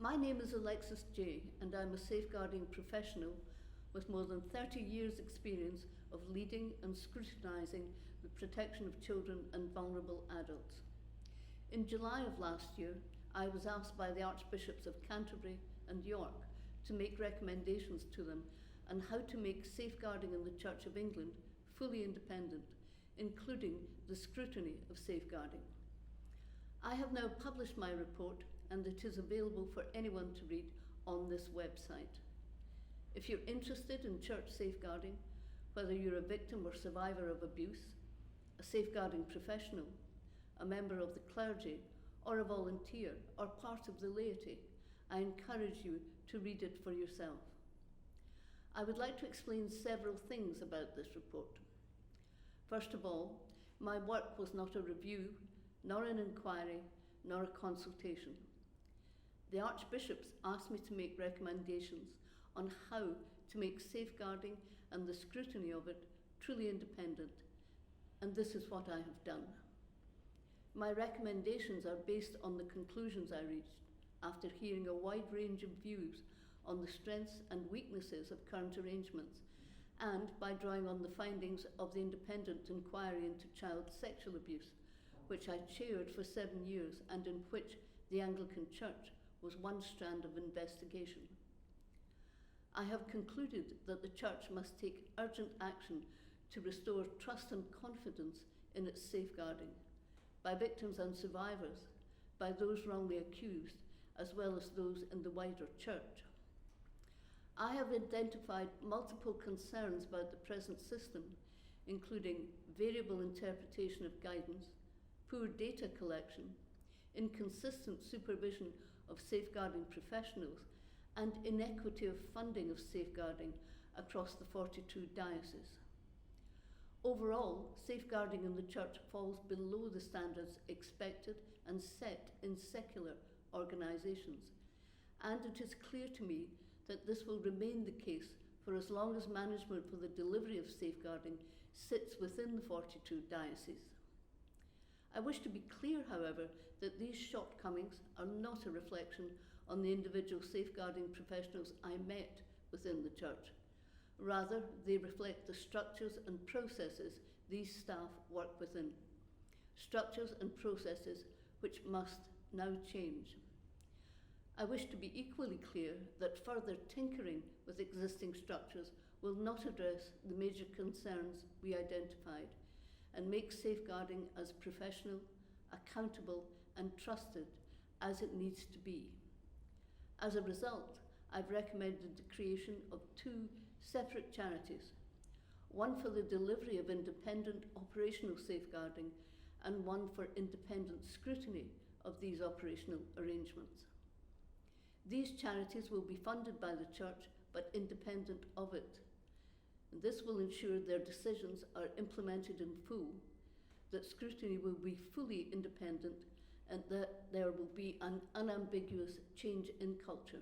My name is Alexis Jay, and I'm a safeguarding professional with more than 30 years' experience of leading and scrutinising the protection of children and vulnerable adults. In July of last year, I was asked by the Archbishops of Canterbury and York to make recommendations to them on how to make safeguarding in the Church of England fully independent, including the scrutiny of safeguarding. I have now published my report, and it is available for anyone to read on this website. If you're interested in church safeguarding, whether you're a victim or survivor of abuse, a safeguarding professional, a member of the clergy, or a volunteer, or part of the laity, I encourage you to read it for yourself. I would like to explain several things about this report. First of all, my work was not a review, nor an inquiry, nor a consultation. The Archbishops asked me to make recommendations on how to make safeguarding and the scrutiny of it truly independent, and this is what I have done. My recommendations are based on the conclusions I reached after hearing a wide range of views on the strengths and weaknesses of current arrangements, and by drawing on the findings of the independent inquiry into child sexual abuse, which I chaired for 7 years and in which the Anglican Church was one strand of investigation. I have concluded that the Church must take urgent action to restore trust and confidence in its safeguarding, by victims and survivors, by those wrongly accused, as well as those in the wider Church. I have identified multiple concerns about the present system, including variable interpretation of guidance, poor data collection, inconsistent supervision of safeguarding professionals, and inequity of funding of safeguarding across the 42 dioceses. Overall, safeguarding in the Church falls below the standards expected and set in secular organisations, and it is clear to me that this will remain the case for as long as management for the delivery of safeguarding sits within the 42 dioceses. I wish to be clear, however, that these shortcomings are not a reflection on the individual safeguarding professionals I met within the Church. Rather, they reflect the structures and processes these staff work within. Structures and processes which must now change. I wish to be equally clear that further tinkering with existing structures will not address the major concerns we identified and make safeguarding as professional, accountable, and trusted as it needs to be. As a result, I've recommended the creation of 2 separate charities, one for the delivery of independent operational safeguarding and one for independent scrutiny of these operational arrangements. These charities will be funded by the Church but independent of it. And this will ensure their decisions are implemented in full, that scrutiny will be fully independent, and that there will be an unambiguous change in culture.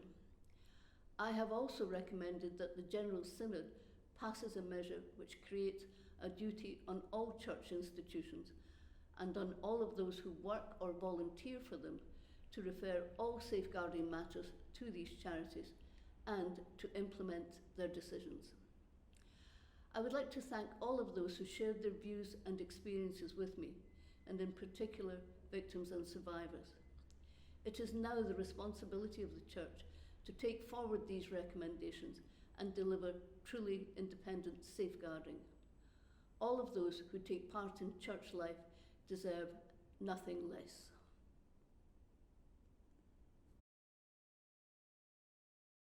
I have also recommended that the General Synod passes a measure which creates a duty on all Church institutions and on all of those who work or volunteer for them to refer all safeguarding matters to these charities and to implement their decisions. I would like to thank all of those who shared their views and experiences with me, and in particular, victims and survivors. It is now the responsibility of the Church to take forward these recommendations and deliver truly independent safeguarding. All of those who take part in Church life deserve nothing less.